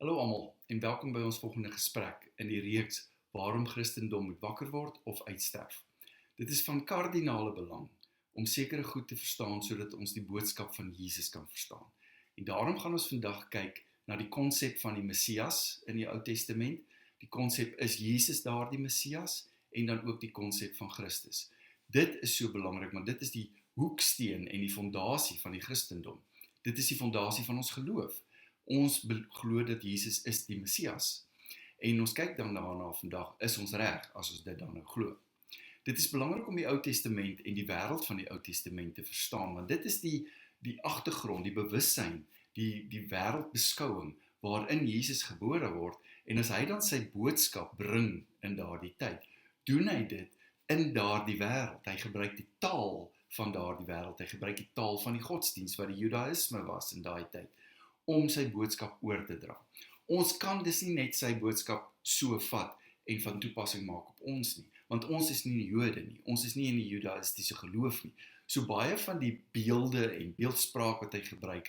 Hallo almal en welkom by ons volgende gesprek in die reeks Waarom Christendom moet wakker word of uitsterf. Dit is van kardinale belang om sekere goed te verstaan sodat ons die boodskap van Jesus kan verstaan. En daarom gaan ons vandag kyk na die konsep van die Messias in die Ou Testament. Die konsep is Jesus daar die Messias en dan ook die konsep van Christus. Dit is so belangrik, want dit is die hoeksteen en die fondasie van die Christendom. Dit is die fondasie van ons geloof. Ons glo dat Jesus is die Messias. En ons kyk dan daarna vandag, is ons reg as ons dit dan nou glo. Dit is belangrik om die Ou Testament en die wêreld van die Ou Testament te verstaan, want dit is die agtergrond, die bewussyn, die wêreldbeskouing waarin Jesus gebore word, en as hy dan sy boodskap bring in daardie tyd, doen hy dit in daardie wêreld. Hy gebruik die taal van daardie wêreld, hy gebruik die taal van die godsdienst wat die Judaïsme was in daai tyd, om sy boodskap oor te dra. Ons kan dus nie net sy boodskap so vat en van toepassing maak op ons nie, want ons is nie Jode nie, ons is nie in die Judaïstiese geloof nie. So baie van die beelde en beeldspraak wat hy gebruik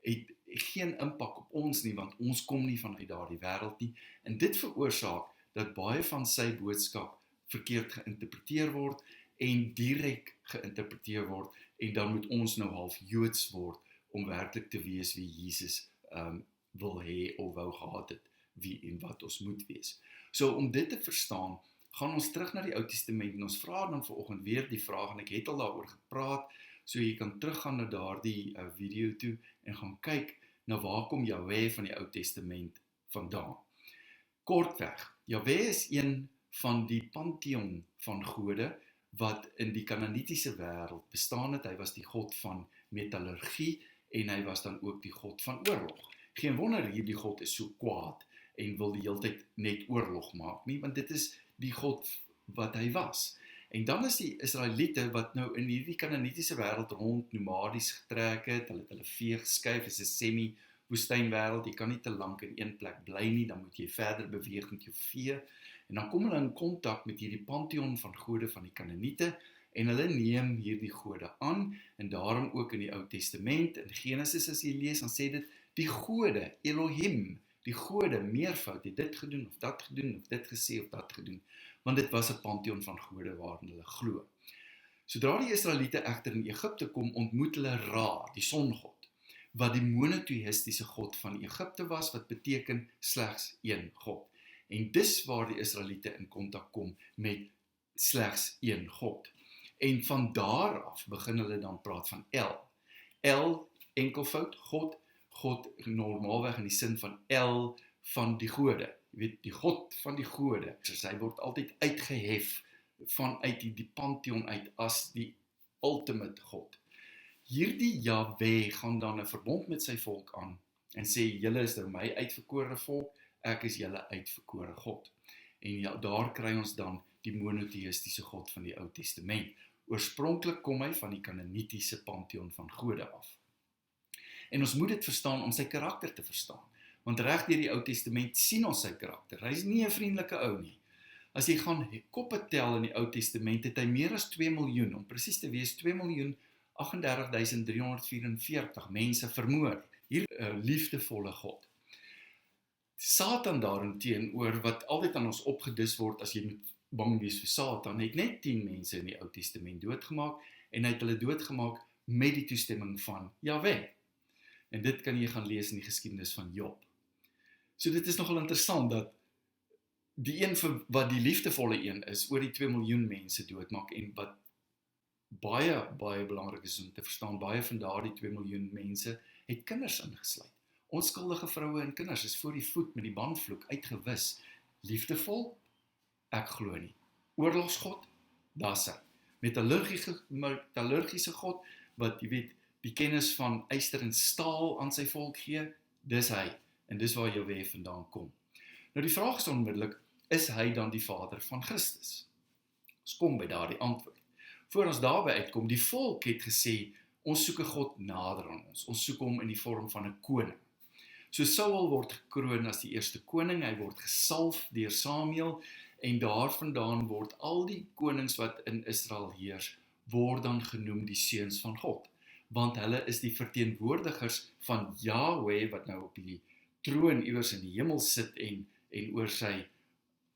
het geen impak op ons nie, want ons kom nie vanuit daardie wêreld nie, en dit veroorsaak dat baie van sy boodskap verkeerd geïnterpreteer word en direk geïnterpreteer word, en dan moet ons nou half Joods word om werklik te wees wie Jesus wil hê of wou gehad het, wie en wat ons moet wees. So om dit te verstaan, gaan ons terug na die Ou Testament en ons vra dan vanoggend weer die vraag, en ek het al daaroor gepraat, so jy kan teruggaan na daardie video toe en gaan kyk na waar kom Jahwe van die Ou Testament vandaan. Kortweg, Jahwe is een van die pantheon van gode wat in die Kanaanitiese wêreld bestaan het. Hy was die god van metallurgie en hy was dan ook die god van oorlog. Geen wonder hierdie god is so kwaad en wil die hele tyd net oorlog maak nie, want dit is die god wat hy was. En dan is die Israeliete wat nou in hierdie Kanaanitiese wêreld rond nomadies getrek het, hulle het hulle vee geskuif, is 'n semi-woestynwêreld, jy kan nie te lank in een plek bly nie, dan moet jy verder beweeg met jou vee, en dan kom hulle in kontak met hierdie pantheon van gode van die Kanaaniete, en hulle neem hierdie gode aan, en daarom ook in die Ou Testament, in Genesis as jy lees, dan sê dit, die gode, Elohim, die gode, meervoud, het dit gedoen, of dat gedoen, of dit gesê, of dat gedoen, want dit was 'n pantheon van gode waarin hulle glo. Sodra die Israeliete egter in Egipte kom, ontmoet hulle Ra, die songod, wat die monoteïstiese god van Egipte was, wat beteken slegs een god. En dis waar die Israeliete in kontak kom met slegs een god. En van daar af begin hulle dan praat van El, enkelvoud, God normaalweg in die sin van El van die gode. Jy weet, die God van die gode. So hy word altyd uitgehef vanuit die pantheon uit as die ultimate God. Hierdie Jahwe gaan dan 'n verbond met sy volk aan en sê, julle is nou my uitverkore volk, ek is julle uitverkore God. En ja, daar kry ons dan die monoteïstiese God van die Ou Testament. Oorspronklik kom hy van die Kanaanitiese pantheon van gode af. En ons moet dit verstaan om sy karakter te verstaan. Want reg deur die Ou Testament sien ons sy karakter. Hy is nie 'n vriendelike ou nie. As jy gaan koppe tel in die Ou Testament, het hy meer as 2 miljoen, om presies te wees 2.038.344 mense vermoor. Hier 'n liefdevolle God. Satan daarteenoor, wat altyd aan ons opgedis word as jy moet bang wees vir Satan, het net 10 mense in die Ou Testament doodgemaak, en hy het hulle doodgemaak met die toestemming van Jahwe. En dit kan jy gaan lees in die geskiedenis van Job. So dit is nogal interessant dat die een wat die liefdevolle een is, oor die 2 miljoen mense doodmaak, en wat baie belangrik is om te verstaan, baie van daardie 2 miljoen mense het kinders ingesluit. Onskuldige vroue en kinders is voor die voet met die banvloek uitgewis. Liefdevol? Ek glo nie. Oorlogsgod? Daar's hy. Metallurgiese God, wat jy weet, die kennis van yster en staal aan sy volk gee, dis hy, en dis waar Jahwe vandaan kom. Nou die vraag is onmiddellik, is hy dan die vader van Christus? Ons kom by daardie antwoord. Voor ons daarby uitkom, die volk het gesê, ons soek 'n God nader aan ons soek hom in die vorm van 'n koning. So Saul word gekroon as die eerste koning, hy word gesalf deur Samuel, en daarvandaan word al die konings wat in Israel heers, word dan genoem die seuns van God. Want hulle is die verteenwoordigers van Jahwe, wat nou op die troon iewers in die hemel sit en oor sy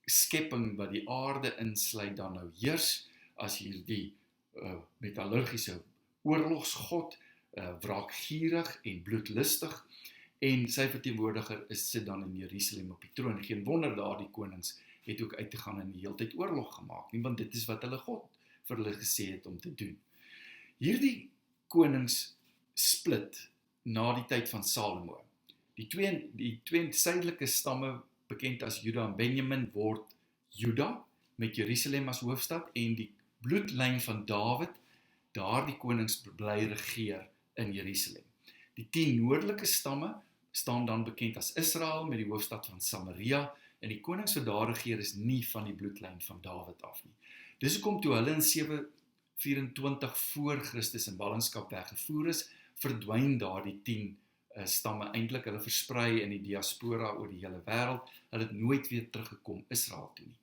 skepping wat die aarde insluit dan nou heers as hierdie metallurgiese oorlogsgod, wraakgierig en bloedlustig, en sy verteenwoordiger sit dan in Jerusalem op die troon. Geen wonder daardie konings het ook uitgegaan en die hele tyd oorlog gemaak nie, want dit is wat hulle God vir hulle gesê het om te doen. Hierdie konings split na die tyd van Salomo. Die twee suidelike stamme, bekend as Juda en Benjamin, word Juda met Jerusalem as hoofstad, en die bloedlyn van Dawid, daardie konings bly regeer in Jerusalem. Die 10 noordelike stamme staan dan bekend as Israel met die hoofstad van Samaria, en die konings wat daar regeer is nie van die bloedlyn van Dawid af nie. Dis hoekom toe hulle in 724 voor Christus in ballingskap weggevoer is, verdwyn daardie 10 stamme eintlik, hulle versprei in die diaspora oor die hele wêreld, hulle het nooit weer teruggekom Israel toe nie.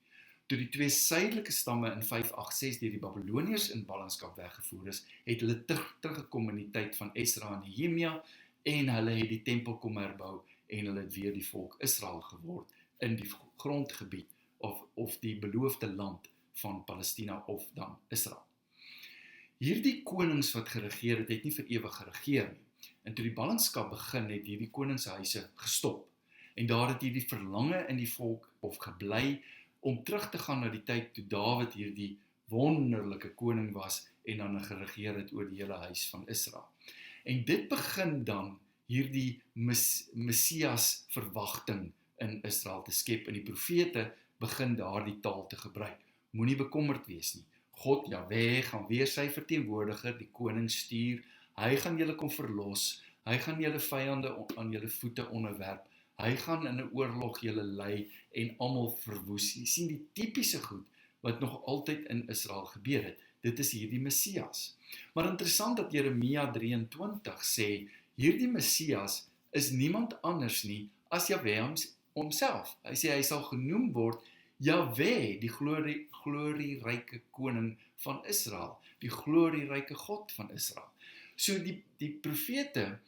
Toe die 2 suidelike stamme in 586 deur die Babyloniërs in ballingskap weggevoer is, het hulle teruggekom in die tyd van Esra en Nehemia, en hulle het die tempel kom herbou, en hulle het weer die volk Israel geword in die grondgebied of die beloofde land van Palestina of dan Israel. Hierdie konings wat geregeer het, het nie vir ewig geregeer nie. En toe die ballingskap begin, het hierdie koningshuise gestop. En daar het hierdie verlange in die volk gebly om terug te gaan na die tyd toe Dawid hierdie wonderlike koning was en dan geregeer het oor die hele huis van Israel. En dit begin dan hierdie Messias verwagting in Israel te skep, en die profete begin daardie taal te gebruik. Moenie bekommerd wees nie. God, Jahwe, gaan weer sy verteenwoordiger, die koning stuur, hy gaan julle kom verlos, hy gaan julle vyande aan julle voete onderwerp, hy gaan in 'n oorlog julle lei en almal verwoes. Jy sien die tipiese goed wat nog altyd in Israel gebeur het. Dit is hierdie Messias. Maar interessant dat Jeremia 23 sê, hierdie Messias is niemand anders nie as Jahwe homself. Hy sê hy sal genoem word Jahwe, die glorieryke koning van Israel, die glorieryke God van Israel. So die profete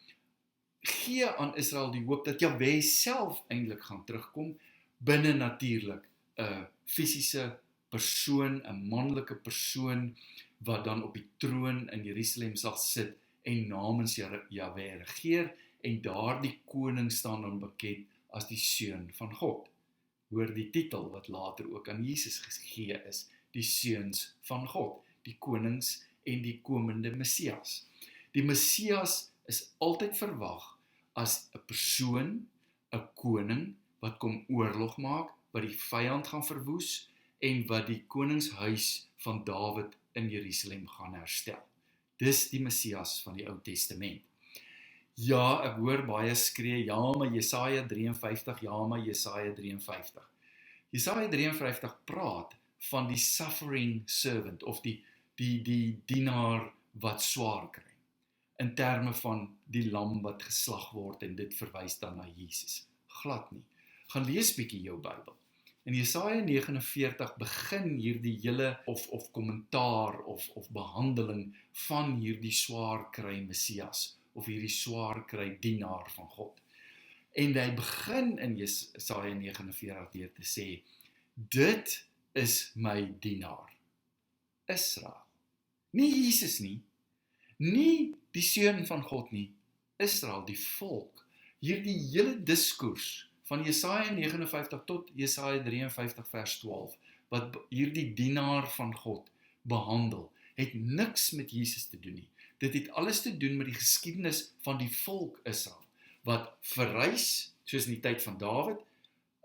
gee aan Israel die hoop dat Jahwe self eintlik gaan terugkom, binne natuurlik 'n fisiese persoon, 'n manlike persoon, wat dan op die troon in Jerusalem sal sit en namens Jahwe regeer, en daardie koning staan dan bekend as die Seun van God. Hoor die titel wat later ook aan Jesus gegee is, die Seuns van God, die konings en die komende Messias. Die Messias is altyd verwag as 'n persoon, 'n koning, wat kom oorlog maak, wat die vyand gaan verwoes, en wat die koningshuis van Dawid in Jerusalem gaan herstel. Dis die Messias van die Ou Testament. Ja, ek hoor baie skree, ja, maar Jesaja 53, ja, maar Jesaja 53. Jesaja 53 praat van die suffering servant, of die dienaar wat swaar kry, in terme van die lam wat geslag word, en dit verwys dan na Jesus. Glad nie. Gaan lees bietjie jou Bybel. In Jesaja 49 begin hierdie hele of kommentaar of behandeling van hierdie swaar kry Messias, of hierdie swaar kry dienaar van God. En hy begin in Jesaja 49 deur te sê, dit is my dienaar, Israel. Nie Jesus nie, nie die Seun van God nie, Israel, die volk. Hierdie hele diskurs van Jesaja 59 tot Jesaja 53 vers 12, wat hierdie dienaar van God behandel, het niks met Jesus te doen nie. Dit het alles te doen met die geskiedenis van die volk Israel, wat verrys, soos in die tyd van Dawid,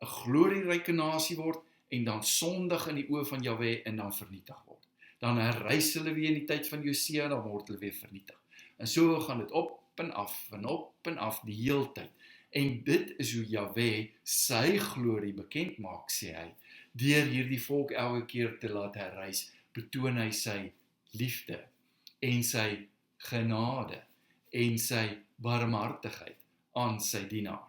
'n glorieryke nasie word, en dan sondig in die oë van Jahwe en dan vernietig word. Dan herrys hulle weer in die tyd van Josia, dan word hulle weer vernietig. En so gaan dit op en af die hele tyd. En dit is hoe Jahwe sy glorie bekend maak, sê hy. Deur hierdie volk elke keer te laat herrys, betoon hy sy liefde en sy genade en sy barmhartigheid aan sy dienaar.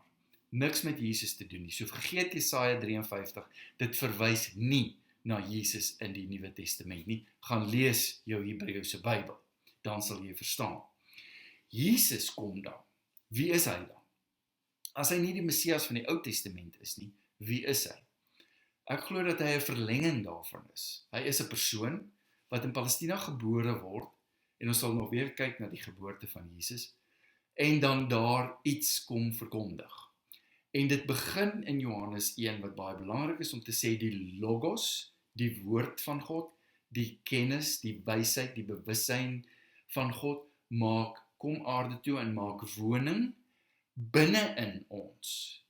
Niks met Jesus te doen nie. So vergeet Jesaja 53, dit verwys nie na Jesus in die Nuwe Testament nie. Gaan lees jou Hebreëse Bybel, dan sal jy verstaan. Jesus kom dan. Wie is hy dan? As hy nie die Messias van die Ou Testament is nie, wie is hy? Ek glo dat hy 'n verlenging daarvan is. Hy is 'n persoon wat in Palestina gebore word, en ons sal nog weer kyk na die geboorte van Jesus, en dan daar iets kom verkondig. En dit begin in Johannes 1, wat baie belangrik is om te sê, die Logos, die woord van God, die kennis, die wysheid, die bewussyn van God, kom aarde toe en maak woning binne in ons.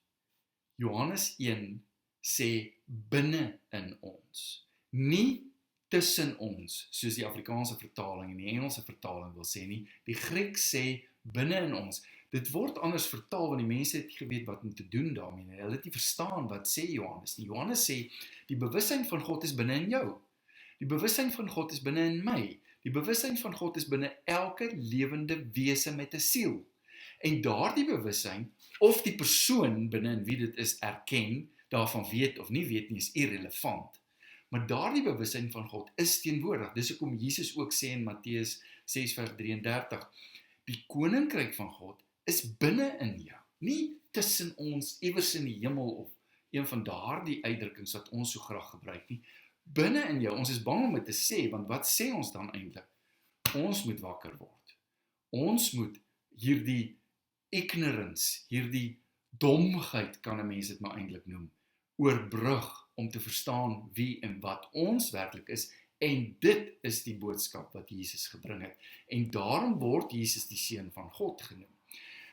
Johannes 1 sê binne in ons, nie tussen ons, soos die Afrikaanse vertaling en die Engelse vertaling wil sê nie. Die Grieks sê binne in ons. Dit word anders vertaal, want die mense het nie geweet wat om te doen daarmee. Hulle het nie verstaan wat sê Johannes nie. Johannes sê, die bewussyn van God is binne in jou. Die bewussyn van God is binne in my. Die bewussyn van God is binne elke lewende wese met 'n siel. En daardie bewussyn, of die persoon binne in wie dit is erken, daarvan weet of nie weet nie, is irrelevant. Maar daardie bewussyn van God is teenwoordig. Dis hoekom Jesus ook sê in Matteus 6 vers 33, die koninkryk van God is binne in jou, nie tussen ons iewers in die hemel of een van daardie uitdrukkings wat ons so graag gebruik nie. Binne in jou, ons is bang om dit te sê, want wat sê ons dan eintlik? Ons moet wakker word. Ons moet hierdie ignorance, hierdie domheid, kan 'n mens dit maar eintlik noem, oorbrug om te verstaan wie en wat ons werklik is, en dit is die boodskap wat Jesus gebring het. En daarom word Jesus die Seun van God genoem.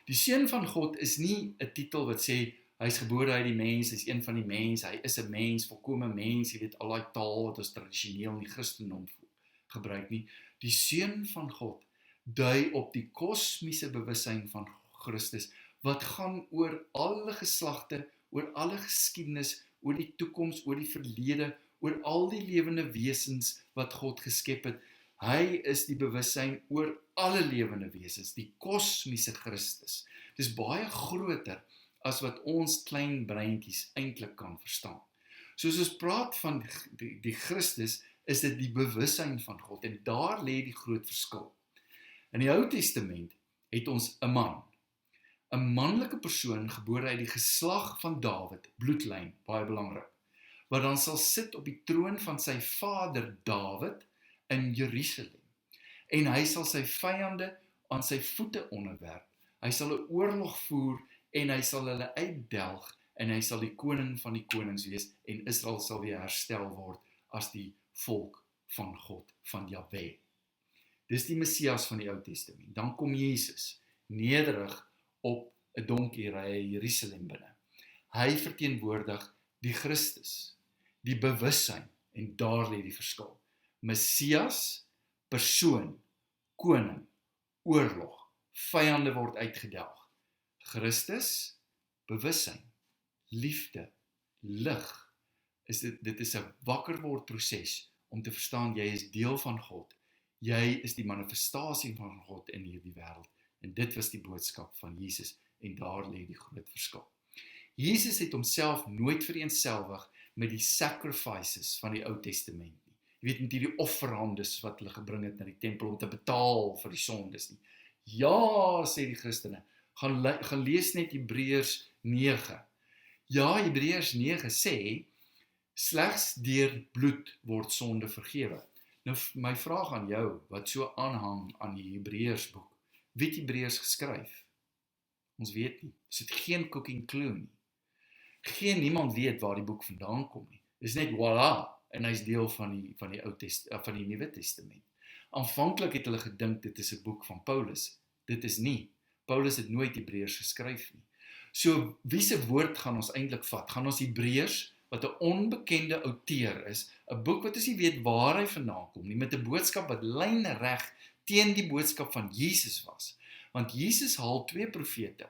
Die Seun van God is nie 'n titel wat sê, hy is gebore uit die mens, hy is een van die mense, hy is 'n mens, volkome mens, jy weet, al die taal wat ons tradisioneel in die Christendom gebruik nie. Die Seun van God dui op die kosmiese bewussyn van Christus, wat gaan oor alle geslagte, oor alle geskiedenis, oor die toekoms, oor die verlede, oor al die lewende wesens wat God geskep het. Hy is die bewussyn oor alle lewende wesens, die kosmiese Christus. Dis baie groter as wat ons klein breintjies eintlik kan verstaan. Soos ons praat van die Christus, is dit die bewussyn van God, en daar lê die groot verskil. In die Ou Testament het ons 'n man, 'n manlike persoon gebore uit die geslag van Dawid, bloedlyn, baie belangrik, wat dan sal sit op die troon van sy vader Dawid in Jerusalem. En hy sal sy vyande aan sy voete onderwerp. Hy sal 'n oorlog voer en hy sal hulle uitdelg, en hy sal die koning van die konings wees, en Israel sal weer herstel word as die volk van God, van Jahwe. Dis die Messias van die Ou Testament. Dan kom Jesus, nederig op 'n donkie ry in Jerusalem binne. Hy verteenwoordig die Christus, die bewussyn, en daar lê die verskil. Messias, persoon, koning, oorlog, vyande word uitgedelg. Christus, bewussyn, liefde, lig. Dit is 'n wakker word proses om te verstaan, jy is deel van God. Jy is die manifestasie van God in hierdie wêreld. En dit was die boodskap van Jesus, en daar lê die groot verskil. Jesus het homself nooit vereenselwig met die sacrifices van die Ou Testament nie. Jy weet, met hierdie offerhandes wat hulle gebring het na die tempel om te betaal vir die sondes nie. Ja, sê die Christene, gaan lees net Hebreërs 9. Ja, Hebreërs 9 sê, slegs deur bloed word sonde vergewe. Nou, my vraag aan jou, wat so aanhang aan die Hebreërs boek, wie het Hebreërs geskryf? Ons weet nie. Is dit geen cooking clue nie. Niemand weet waar die boek vandaan kom nie. Dis net voilà, en hy's deel van die Nuwe Testament. Aanvanklik het hulle gedink dit is 'n boek van Paulus. Dit is nie. Paulus het nooit Hebreërs geskryf nie. So, wie se woord gaan ons eintlik vat? Gaan ons Hebreërs, wat 'n onbekende outeur is, 'n boek wat ons nie weet waar hy vandaan kom nie, met 'n boodskap wat lynreg teen die boodskap van Jesus was. Want Jesus haal 2 profete,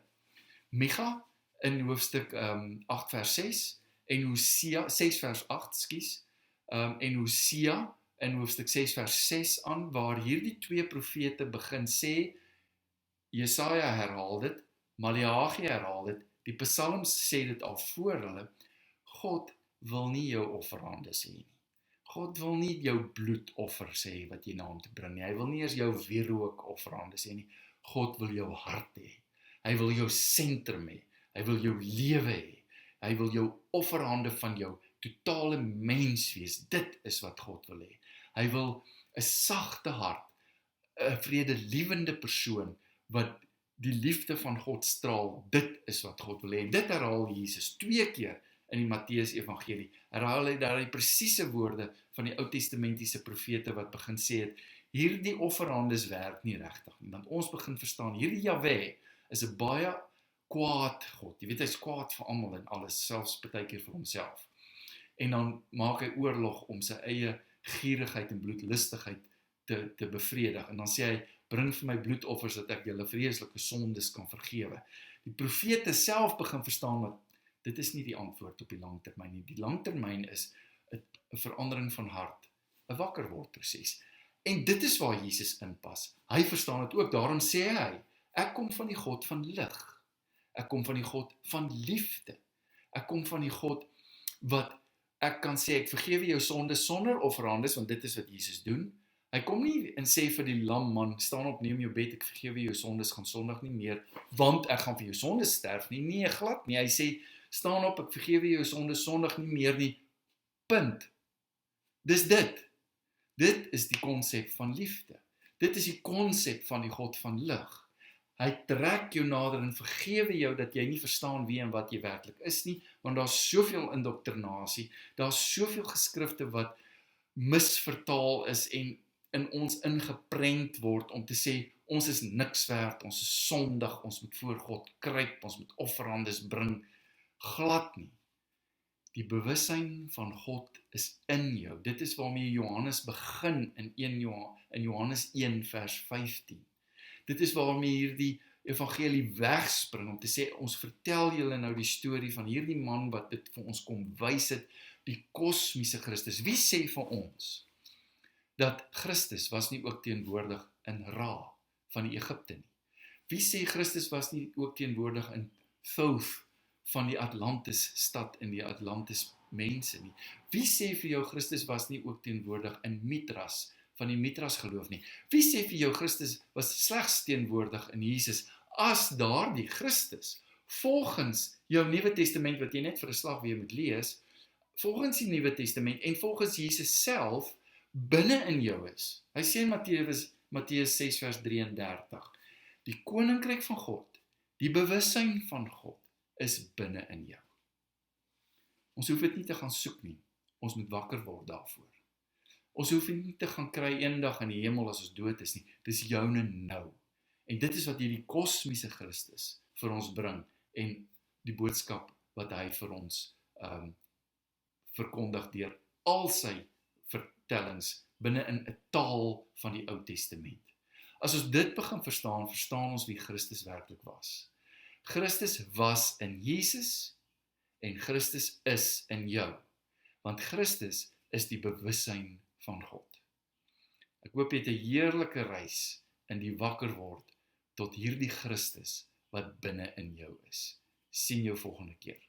Micha in hoofstuk 8 vers 6 en Hosea 6 vers 8, en Hosea in hoofstuk 6 vers 6 aan, waar hierdie 2 profete begin sê, Jesaja herhaal dit, Maleagi herhaal dit, die psalms sê dit al voor hulle, God wil nie jou offerhandes hê nie. God wil nie jou bloedoffers hê wat jy na hom te bring nie. Hy wil nie eers jou wierook offerhandes hê nie. God wil jou hart hê. Hy wil jou sentrum hê. Hy wil jou lewe hê. Hy wil jou offerhande van jou totale mens wees. Dit is wat God wil hê. Hy wil 'n sagte hart, 'n vredelievende persoon wat die liefde van God straal. Dit is wat God wil hê. En dit herhaal Jesus 2 keer in die Matteus Evangelie. Herhaal hy daar die presiese woorde van die Ou Testamentiese profete wat begin sê het, hierdie offerhandes werk nie regtig nie. Want ons begin verstaan, hierdie Jahwe is 'n baie kwaad God. Jy weet, hy's kwaad vir almal en alles, selfs partykeer vir homself. En dan maak hy oorlog om sy eie gierigheid en bloedlustigheid te bevredig. En dan sê hy, bring vir my bloedoffers dat ek julle vreeslike sondes kan vergewe. Die profete self begin verstaan dat dit is nie die antwoord op die langtermyn nie. Die langtermyn is 'n verandering van hart, 'n wakker word proses. En dit is waar Jesus inpas. Hy verstaan dit ook. Daarom sê hy, ek kom van die God van lig. Ek kom van die God van liefde. Ek kom van die God wat ek kan sê, ek vergewe jou sondes sonder offerhandes, want dit is wat Jesus doen. Hy kom nie en sê vir die lam man, staan op, neem jou bed, ek vergewe jou sondes, gaan sondig nie meer, want ek gaan vir jou sondes sterf nie. Nee, glad nie. Hy sê, staan op, ek vergewe jou sondes, sondig nie meer nie. Punt. Dis dit. Dit is die konsep van liefde. Dit is die konsep van die God van lig. Hy trek jou nader en vergewe jou dat jy nie verstaan wie en wat jy werklik is nie, want daar's soveel indoktrinasie, daar's soveel geskrifte wat misvertaal is en in ons ingeprent word om te sê, ons is niks werd, ons is sondig, ons moet voor God kruip, ons moet offerhandes bring. Glad nie. Die bewussyn van God is in jou. Dit is waarmee Johannes begin in Johannes 1 vers 15. Dit is waarmee hierdie evangelie wegspring om te sê, ons vertel julle nou die storie van hierdie man wat dit vir ons kom wys het, die kosmiese Christus. Wie sê vir ons dat Christus was nie ook teenwoordig in Ra van die Egipte nie? Wie sê Christus was nie ook teenwoordig in Thoth van die Atlantis stad en die Atlantis mense nie? Wie sê vir jou Christus was nie ook teenwoordig in Mitras van die Mitras geloof nie? Wie sê vir jou Christus was slegs teenwoordig in Jesus as daardie Christus volgens jou Nuwe Testament wat jy net vir 'n slag weer moet lees, volgens die Nuwe Testament en volgens Jesus self binne in jou is. Hy sê in Matteus 6 vers 33, die koninkryk van God, die bewussyn van God is binne in jou. Ons hoef dit nie te gaan soek nie. Ons moet wakker word daarvoor. Ons hoef nie te gaan kry eendag in die hemel as ons dood is nie. Dis joune nou. En dit is wat hierdie kosmiese Christus vir ons bring en die boodskap wat hy vir ons verkondig deur al sy vertellings binne in 'n taal van die Ou Testament. As ons dit begin verstaan, verstaan ons wie Christus werklik was. Christus was in Jesus en Christus is in jou, want Christus is die bewussyn van God. Ek hoop jy het 'n heerlike reis in die wakker word tot hierdie Christus wat binne in jou is. Sien jou volgende keer.